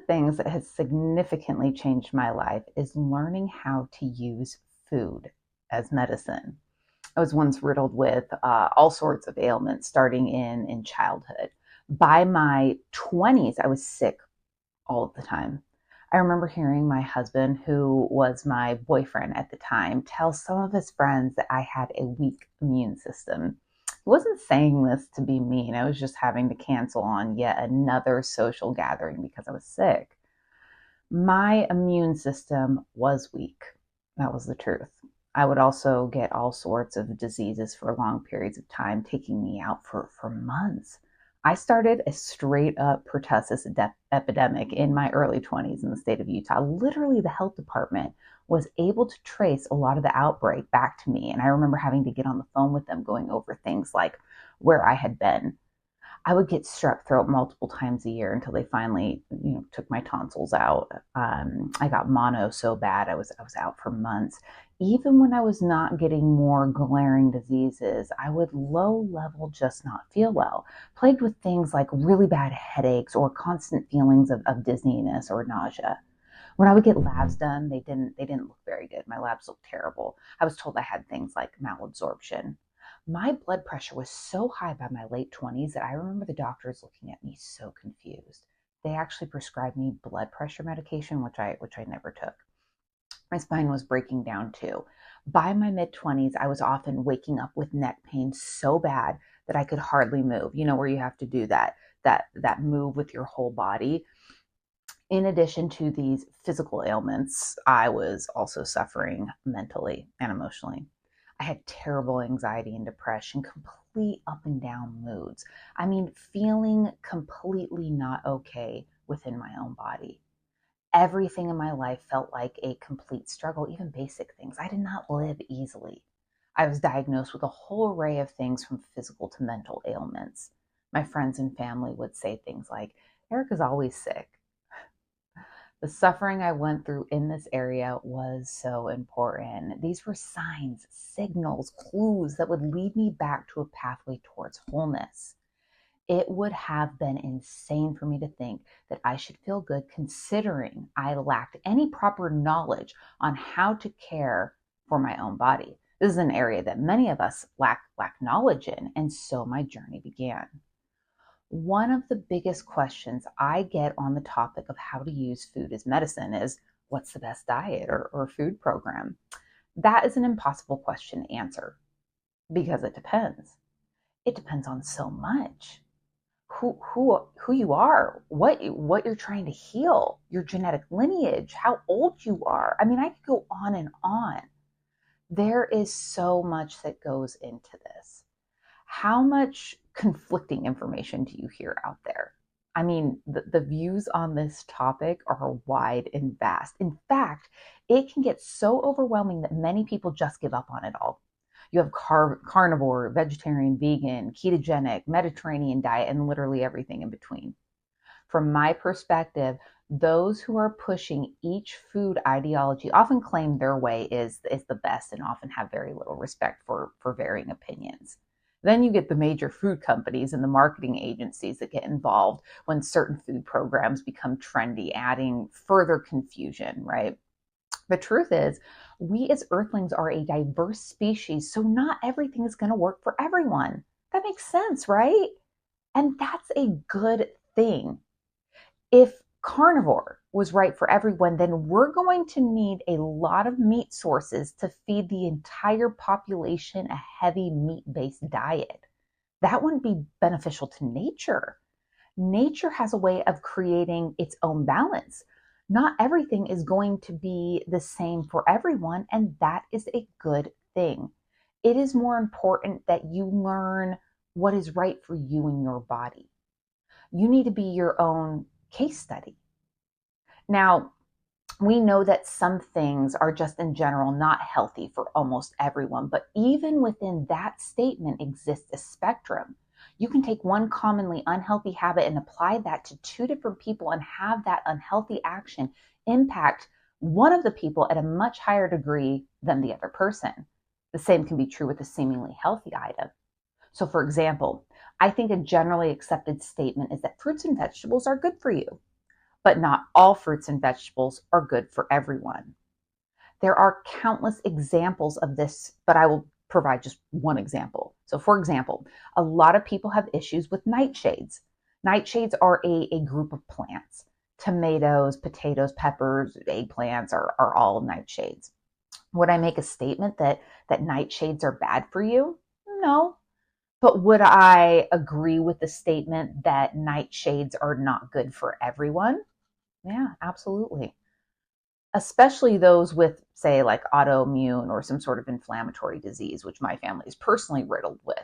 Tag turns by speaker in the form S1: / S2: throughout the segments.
S1: things that has significantly changed my life is learning how to use food as medicine. I was once riddled with all sorts of ailments starting in childhood. By my 20s, I was sick all of the time. I remember hearing my husband, who was my boyfriend at the time, tell some of his friends that I had a weak immune system. He wasn't saying this to be mean. I was just having to cancel on yet another social gathering because I was sick. My immune system was weak. That was the truth. I would also get all sorts of diseases for long periods of time, taking me out for months. I started a straight up pertussis epidemic in my early 20s in the state of Utah. Literally, the health department was able to trace a lot of the outbreak back to me. And I remember having to get on the phone with them going over things like where I had been. I would get strep throat multiple times a year until they finally, took my tonsils out. I got mono so bad I was out for months. Even when I was not getting more glaring diseases, I would low level just not feel well, plagued with things like really bad headaches or constant feelings of dizziness or nausea. When I would get labs done, they didn't look very good. My labs looked terrible. I was told I had things like malabsorption. My blood pressure was so high by my late 20s that I remember the doctors looking at me so confused. They actually prescribed me blood pressure medication, which I never took. My spine was breaking down too. By my mid 20s, I was often waking up with neck pain so bad that I could hardly move. You know, where you have to do that move with your whole body. In addition to these physical ailments, I was also suffering mentally and emotionally. I had terrible anxiety and depression, complete up and down moods. I mean, feeling completely not okay within my own body. Everything in my life felt like a complete struggle, even basic things. I did not live easily. I was diagnosed with a whole array of things from physical to mental ailments. My friends and family would say things like, Erica's always sick. The suffering I went through in this area was so important. These were signs, signals, clues that would lead me back to a pathway towards wholeness. It would have been insane for me to think that I should feel good considering I lacked any proper knowledge on how to care for my own body. This is an area that many of us lack knowledge in, and so my journey began. One of the biggest questions I get on the topic of how to use food as medicine is, what's the best diet or food program? That is an impossible question to answer because it depends. It depends on so much. Who you are, what you're trying to heal, your genetic lineage, how old you are. I mean, I could go on and on. There is so much that goes into this. How much conflicting information do you hear out there? I mean, the views on this topic are wide and vast. In fact, it can get so overwhelming that many people just give up on it all. You have carnivore, vegetarian, vegan, ketogenic, Mediterranean diet, and literally everything in between. From my perspective, those who are pushing each food ideology often claim their way is the best and often have very little respect for varying opinions. Then you get the major food companies and the marketing agencies that get involved when certain food programs become trendy, adding further confusion, right? The truth is, we as earthlings are a diverse species, so not everything is going to work for everyone. That makes sense, right? And that's a good thing. If carnivore was right for everyone, then we're going to need a lot of meat sources to feed the entire population a heavy meat-based diet. That wouldn't be beneficial to nature. Nature has a way of creating its own balance. Not everything is going to be the same for everyone, and that is a good thing. It is more important that you learn what is right for you and your body. You need to be your own case study. Now, we know that some things are just in general not healthy for almost everyone, but even within that statement exists a spectrum. You can take one commonly unhealthy habit and apply that to two different people and have that unhealthy action impact one of the people at a much higher degree than the other person. The same can be true with a seemingly healthy item. So, for example, I think a generally accepted statement is that fruits and vegetables are good for you. but not all fruits and vegetables are good for everyone. There are countless examples of this, but I will provide just one example. So, for example, a lot of people have issues with nightshades. Nightshades are a group of plants. Tomatoes, potatoes, peppers, eggplants are all nightshades. Would I make a statement that nightshades are bad for you? No. But would I agree with the statement that nightshades are not good for everyone? Yeah, absolutely. Especially those with, say, like autoimmune or some sort of inflammatory disease, which my family is personally riddled with.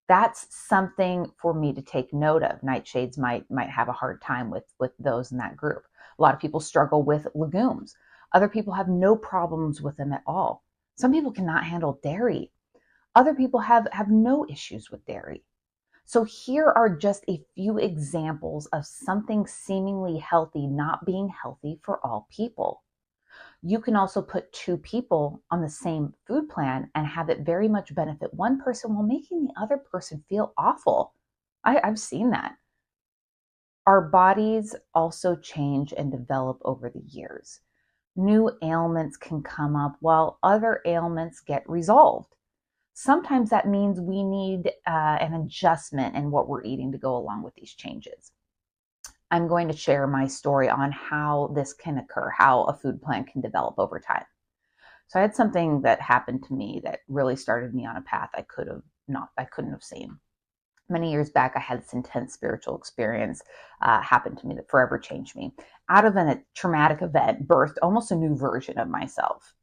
S1: That's something for me to take note of. Nightshades might have a hard time with those in that group. A lot of people struggle with legumes. Other people have no problems with them at all. Some people cannot handle dairy. Other people have no issues with dairy. So here are just a few examples of something seemingly healthy not being healthy for all people. You can also put two people on the same food plan and have it very much benefit one person while making the other person feel awful. I've seen that. Our bodies also change and develop over the years. New ailments can come up while other ailments get resolved. Sometimes that means we need an adjustment in what we're eating to go along with these changes. I'm going to share my story on how this can occur, how a food plan can develop over time. So I had something that happened to me that really started me on a path I couldn't have seen. Many years back, I had this intense spiritual experience happen to me that forever changed me. Out of a traumatic event, birthed almost a new version of myself.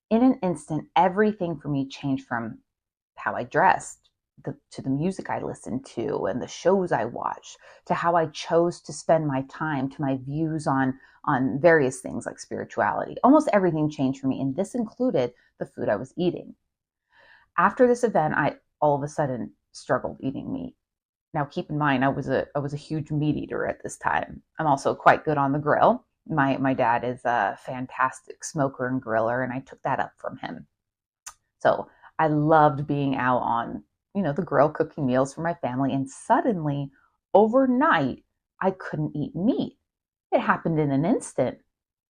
S1: In an instant, everything for me changed from how I dressed to the music I listened to and the shows I watched, to how I chose to spend my time, to my views on various things like spirituality. Almost everything changed for me, and this included the food I was eating. After this event, I all of a sudden struggled eating meat. Now, keep in mind, I was a huge meat eater at this time. I'm also quite good on the grill. My dad is a fantastic smoker and griller, and I took that up from him. So I loved being out on, the grill cooking meals for my family. And suddenly, overnight, I couldn't eat meat. It happened in an instant.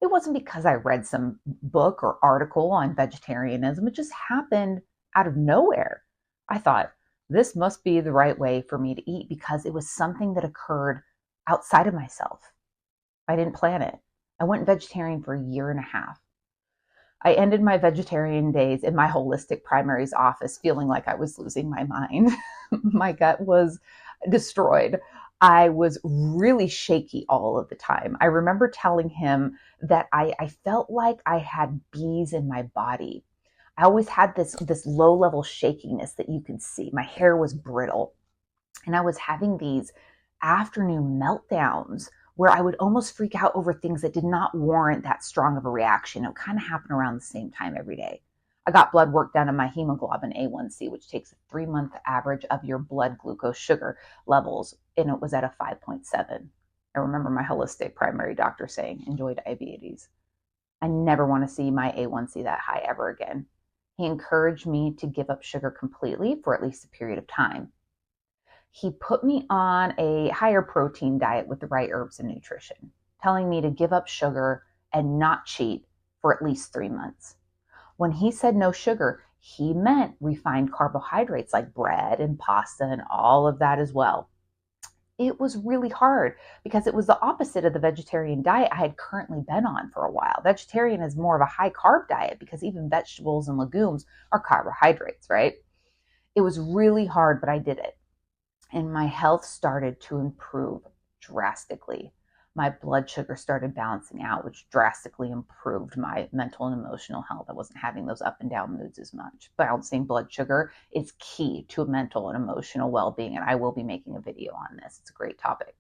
S1: It wasn't because I read some book or article on vegetarianism. It just happened out of nowhere. I thought, this must be the right way for me to eat because it was something that occurred outside of myself. I didn't plan it. I went vegetarian for a year and a half. I ended my vegetarian days in my holistic primary's office feeling like I was losing my mind. My gut was destroyed. I was really shaky all of the time. I remember telling him that I felt like I had bees in my body. I always had this low level shakiness that you can see. My hair was brittle. And I was having these afternoon meltdowns where I would almost freak out over things that did not warrant that strong of a reaction. It would kind of happen around the same time every day. I got blood work done on my hemoglobin A1C, which takes a 3-month average of your blood glucose sugar levels, and it was at a 5.7. I remember my holistic primary doctor saying, enjoy diabetes. I never want to see my A1C that high ever again. He encouraged me to give up sugar completely for at least a period of time. He put me on a higher protein diet with the right herbs and nutrition, telling me to give up sugar and not cheat for at least 3 months. When he said no sugar, he meant refined carbohydrates like bread and pasta and all of that as well. It was really hard because it was the opposite of the vegetarian diet I had currently been on for a while. Vegetarian is more of a high carb diet because even vegetables and legumes are carbohydrates, right? It was really hard, but I did it. And my health started to improve drastically. My blood sugar started balancing out, which drastically improved my mental and emotional health. I wasn't having those up and down moods as much. Balancing blood sugar is key to mental and emotional well-being, and I will be making a video on this. It's a great topic.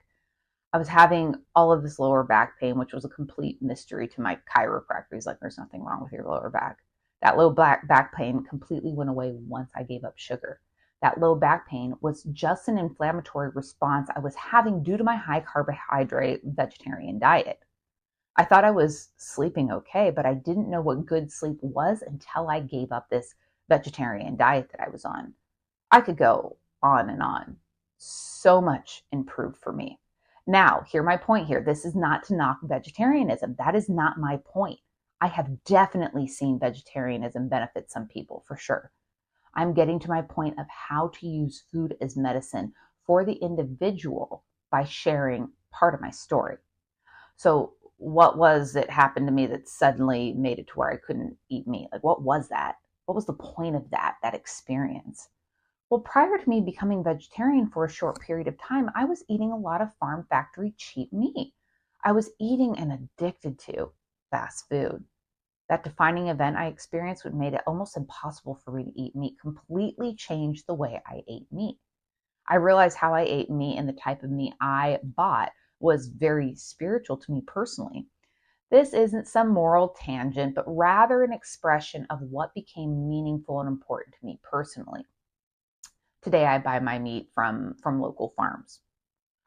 S1: I was having all of this lower back pain, which was a complete mystery to my chiropractor. He's like, there's nothing wrong with your lower back. That low back pain completely went away once I gave up sugar. That low back pain was just an inflammatory response I was having due to my high carbohydrate vegetarian diet. I thought I was sleeping okay, but I didn't know what good sleep was until I gave up this vegetarian diet that I was on. I could go on and on. So much improved for me. Now, hear my point here. This is not to knock vegetarianism. That is not my point. I have definitely seen vegetarianism benefit some people for sure. I'm getting to my point of how to use food as medicine for the individual by sharing part of my story. So, what was it happened to me that suddenly made it to where I couldn't eat meat? Like, what was that? What was the point of that experience? Well, prior to me becoming vegetarian for a short period of time, I was eating a lot of farm factory cheap meat. I was eating and addicted to fast food. That defining event I experienced would made it almost impossible for me to eat meat, completely changed the way I ate meat. I realized how I ate meat and the type of meat I bought was very spiritual to me personally. This isn't some moral tangent, but rather an expression of what became meaningful and important to me personally. Today, I buy my meat from local farms.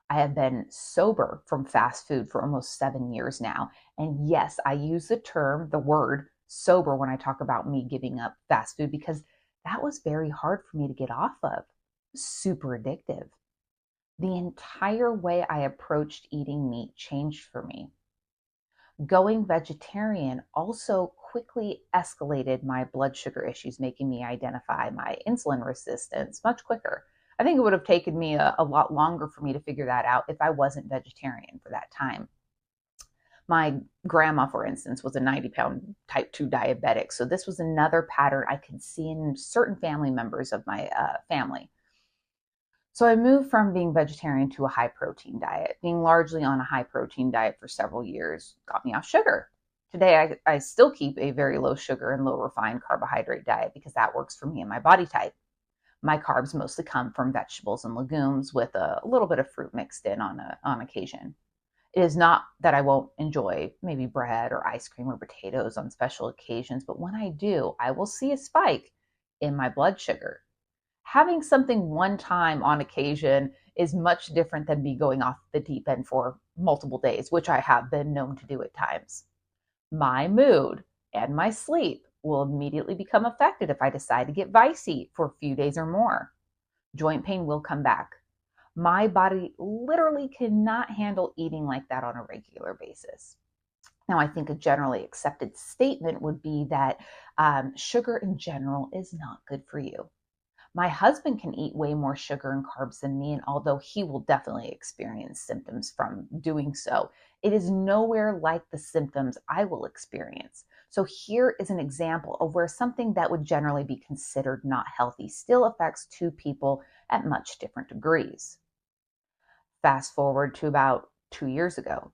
S1: I have been sober from fast food for almost 7 years now. And yes, I use the word sober when I talk about me giving up fast food because that was very hard for me to get off of. Super addictive. The entire way I approached eating meat changed for me. Going vegetarian also quickly escalated my blood sugar issues, making me identify my insulin resistance much quicker. I think it would have taken me a lot longer for me to figure that out if I wasn't vegetarian for that time. My grandma, for instance, was a 90-pound type 2 diabetic. So this was another pattern I could see in certain family members of my family. So I moved from being vegetarian to a high protein diet. Being largely on a high protein diet for several years got me off sugar. Today, I still keep a very low sugar and low refined carbohydrate diet because that works for me and my body type. My carbs mostly come from vegetables and legumes with a little bit of fruit mixed in on occasion. It is not that I won't enjoy maybe bread or ice cream or potatoes on special occasions, but when I do, I will see a spike in my blood sugar. Having something one time on occasion is much different than me going off the deep end for multiple days, which I have been known to do at times. My mood and my sleep will immediately become affected if I decide to get vicey for a few days or more. Joint pain will come back. My body literally cannot handle eating like that on a regular basis. Now, I think a generally accepted statement would be that sugar in general is not good for you. My husband can eat way more sugar and carbs than me, and although he will definitely experience symptoms from doing so, it is nowhere like the symptoms I will experience. So here is an example of where something that would generally be considered not healthy still affects two people at much different degrees. Fast forward to about 2 years ago,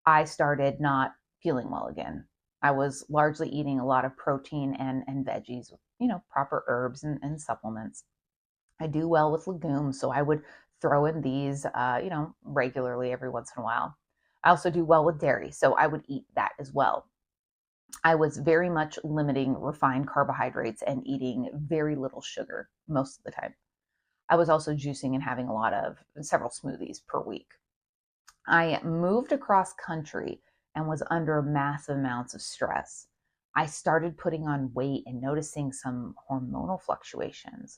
S1: I started not feeling well again. I was largely eating a lot of protein and veggies, proper herbs and supplements. I do well with legumes, so I would throw in these, regularly every once in a while. I also do well with dairy, so I would eat that as well. I was very much limiting refined carbohydrates and eating very little sugar most of the time. I was also juicing and having several smoothies per week. I moved across country and was under massive amounts of stress. I started putting on weight and noticing some hormonal fluctuations.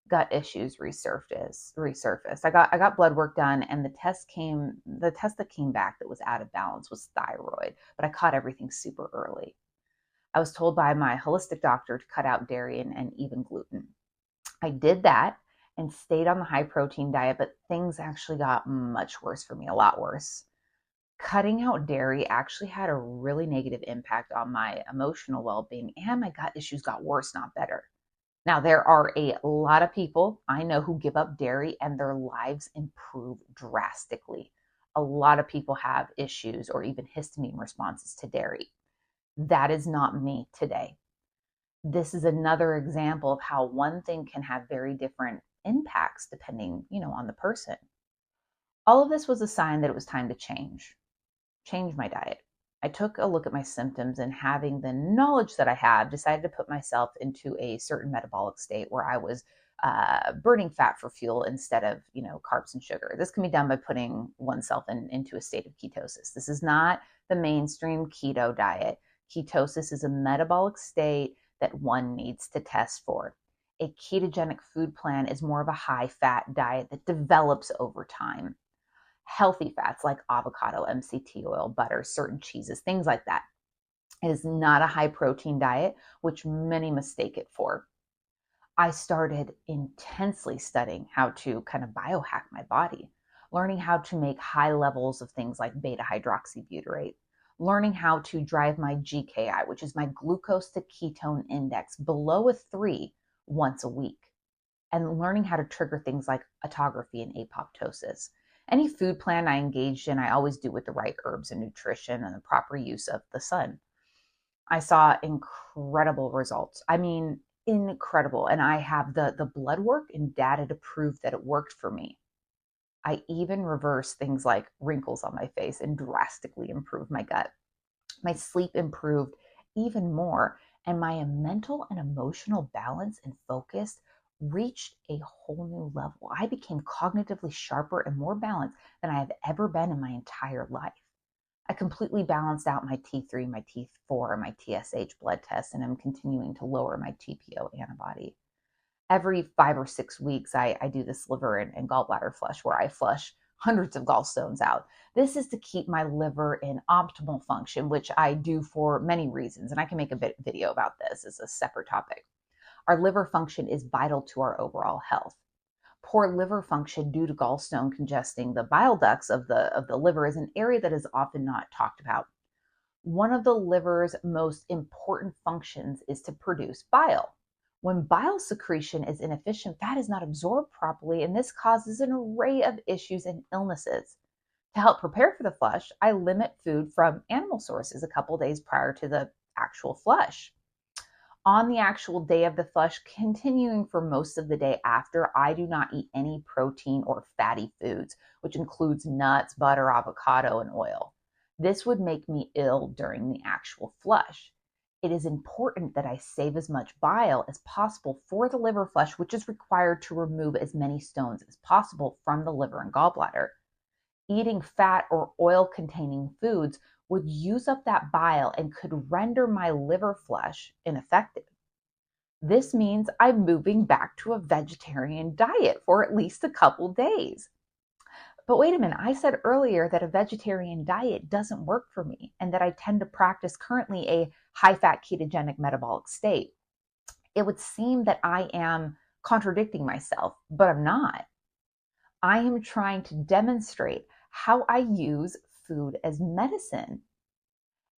S1: Gut issues resurfaced. I got blood work done, and the test that came back that was out of balance was thyroid, but I caught everything super early. I was told by my holistic doctor to cut out dairy and even gluten. I did that and stayed on the high protein diet, but things actually got much worse for me, a lot worse. Cutting out dairy actually had a really negative impact on my emotional well-being, and my gut issues got worse, not better. Now, there are a lot of people I know who give up dairy and their lives improve drastically. A lot of people have issues or even histamine responses to dairy. That is not me today. This is another example of how one thing can have very different impacts depending, on the person. All of this was a sign that it was time to change my diet. I took a look at my symptoms and, having the knowledge that I have, decided to put myself into a certain metabolic state where I was burning fat for fuel instead of, carbs and sugar. This can be done by putting oneself into a state of ketosis. This is not the mainstream keto diet. Ketosis is a metabolic state that one needs to test for. A ketogenic food plan is more of a high fat diet that develops over time. Healthy fats like avocado, MCT oil, butter, certain cheeses, things like that. It is not a high protein diet, which many mistake it for. I started intensely studying how to kind of biohack my body, learning how to make high levels of things like beta hydroxybutyrate, learning how to drive my GKI, which is my glucose to ketone index, below a 3 once a week, and learning how to trigger things like autophagy and apoptosis. Any food plan I engaged in, I always do with the right herbs and nutrition and the proper use of the sun. I saw incredible results. I mean, incredible. And I have the blood work and data to prove that it worked for me. I even reversed things like wrinkles on my face and drastically improved my gut. My sleep improved even more, and my mental and emotional balance and focus reached a whole new level. I became cognitively sharper and more balanced than I have ever been in my entire life. I completely balanced out my T3, my T4, and my TSH blood tests, and I'm continuing to lower my TPO antibody. Every 5 or 6 weeks, I do this liver and gallbladder flush where I flush hundreds of gallstones out. This is to keep my liver in optimal function, which I do for many reasons. And I can make a video about this as a separate topic. Our liver function is vital to our overall health. Poor liver function due to gallstone congesting the bile ducts of the liver is an area that is often not talked about. One of the liver's most important functions is to produce bile. When bile secretion is inefficient, fat is not absorbed properly, and this causes an array of issues and illnesses. To help prepare for the flush, I limit food from animal sources a couple days prior to the actual flush. On the actual day of the flush, continuing for most of the day after, I do not eat any protein or fatty foods, which includes nuts, butter, avocado, and oil. This would make me ill during the actual flush. It is important that I save as much bile as possible for the liver flush, which is required to remove as many stones as possible from the liver and gallbladder. Eating fat or oil-containing foods would use up that bile and could render my liver flush ineffective. This means I'm moving back to a vegetarian diet for at least a couple days. But wait a minute, I said earlier that a vegetarian diet doesn't work for me and that I tend to practice currently a high-fat ketogenic metabolic state. It would seem that I am contradicting myself, but I'm not. I am trying to demonstrate how I use food as medicine.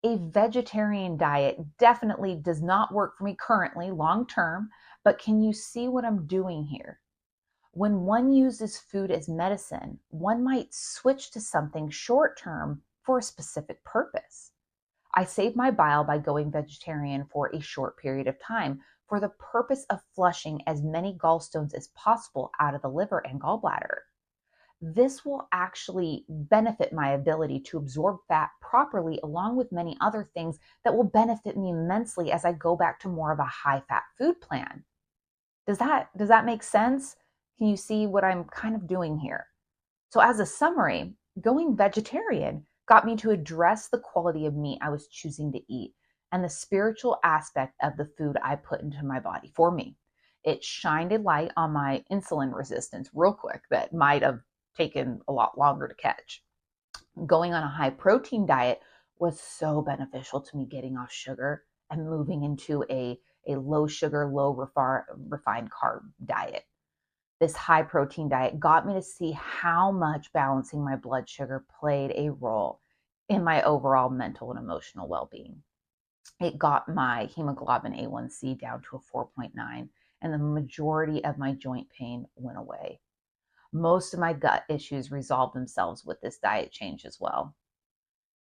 S1: A vegetarian diet definitely does not work for me currently, long term, but can you see what I'm doing here? When one uses food as medicine, one might switch to something short term for a specific purpose. I save my bile by going vegetarian for a short period of time for the purpose of flushing as many gallstones as possible out of the liver and gallbladder. This will actually benefit my ability to absorb fat properly, along with many other things that will benefit me immensely as I go back to more of a high-fat food plan. Does that make sense? Can you see what I'm kind of doing here? So as a summary, going vegetarian got me to address the quality of meat I was choosing to eat and the spiritual aspect of the food I put into my body for me. It shined a light on my insulin resistance real quick that might have taken a lot longer to catch. Going on a high protein diet was so beneficial to me getting off sugar and moving into a low sugar, low refined carb diet. This high protein diet got me to see how much balancing my blood sugar played a role in my overall mental and emotional well-being. It got my hemoglobin A1C down to a 4.9, and the majority of my joint pain went away. Most of my gut issues resolved themselves with this diet change as well.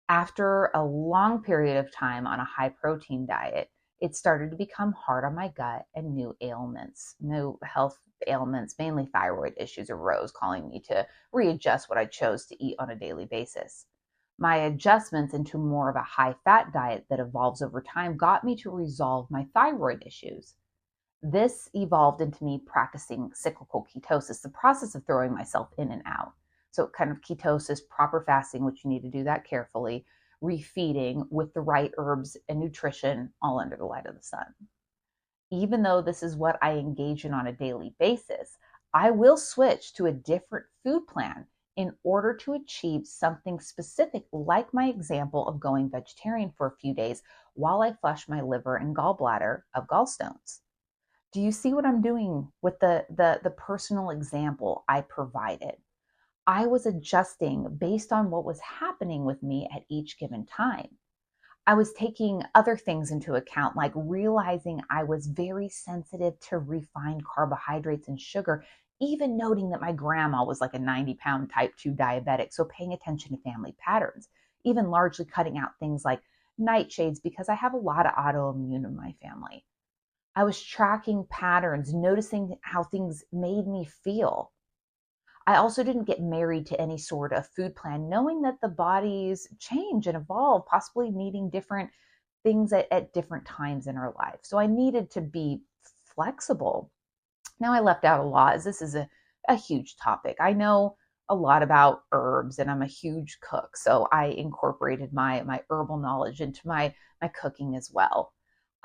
S1: After a long period of time on a high protein diet, it started to become hard on my gut and new health ailments, mainly thyroid issues, arose, calling me to readjust what I chose to eat on a daily basis. My adjustments into more of a high fat diet that evolves over time got me to resolve my thyroid issues. This evolved into me practicing cyclical ketosis, the process of throwing myself in and out. So kind of ketosis, proper fasting, which you need to do that carefully, refeeding with the right herbs and nutrition, all under the light of the sun. Even though this is what I engage in on a daily basis, I will switch to a different food plan in order to achieve something specific, like my example of going vegetarian for a few days while I flush my liver and gallbladder of gallstones. Do you see what I'm doing with the personal example I provided? I was adjusting based on what was happening with me at each given time. I was taking other things into account, like realizing I was very sensitive to refined carbohydrates and sugar, even noting that my grandma was like a 90-pound type 2 diabetic. So paying attention to family patterns, even largely cutting out things like nightshades because I have a lot of autoimmune in my family. I was tracking patterns, noticing how things made me feel. I also didn't get married to any sort of food plan, knowing that the bodies change and evolve, possibly needing different things at different times in our life. So I needed to be flexible. Now, I left out a lot, as this is a huge topic. I know a lot about herbs and I'm a huge cook. So I incorporated my herbal knowledge into my cooking as well.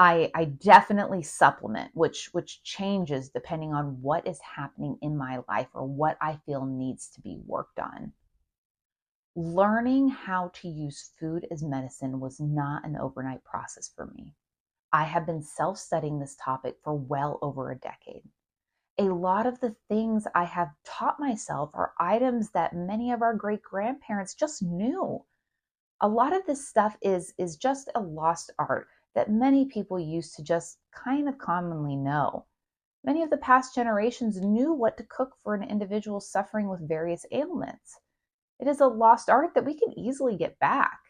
S1: I definitely supplement, which changes depending on what is happening in my life or what I feel needs to be worked on. Learning how to use food as medicine was not an overnight process for me. I have been self-studying this topic for well over a decade. A lot of the things I have taught myself are items that many of our great grandparents just knew. A lot of this stuff is just a lost art that many people used to just kind of commonly know. Many of the past generations knew what to cook for an individual suffering with various ailments. It is a lost art that we can easily get back.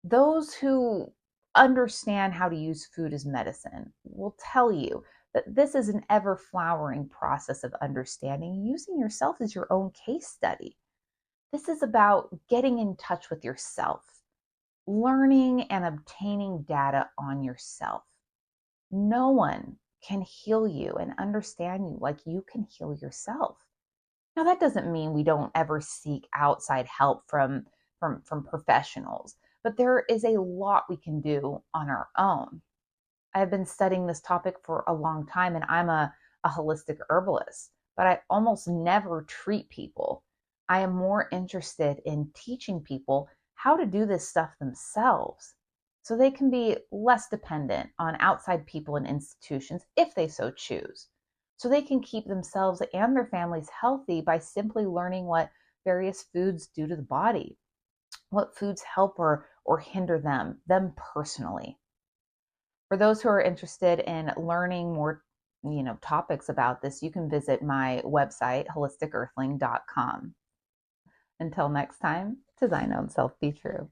S1: Those who understand how to use food as medicine will tell you that this is an ever flowering process of understanding, using yourself as your own case study. This is about getting in touch with yourself, learning and obtaining data on yourself. No one can heal you and understand you like you can heal yourself. Now, that doesn't mean we don't ever seek outside help from professionals, but there is a lot we can do on our own. I've been studying this topic for a long time and I'm a holistic herbalist, but I almost never treat people. I am more interested in teaching people how to do this stuff themselves so they can be less dependent on outside people and institutions if they so choose. So they can keep themselves and their families healthy by simply learning what various foods do to the body, what foods help or hinder them personally. For those who are interested in learning more, topics about this, you can visit my website, holisticearthling.com. Until next time, to thine own self be true.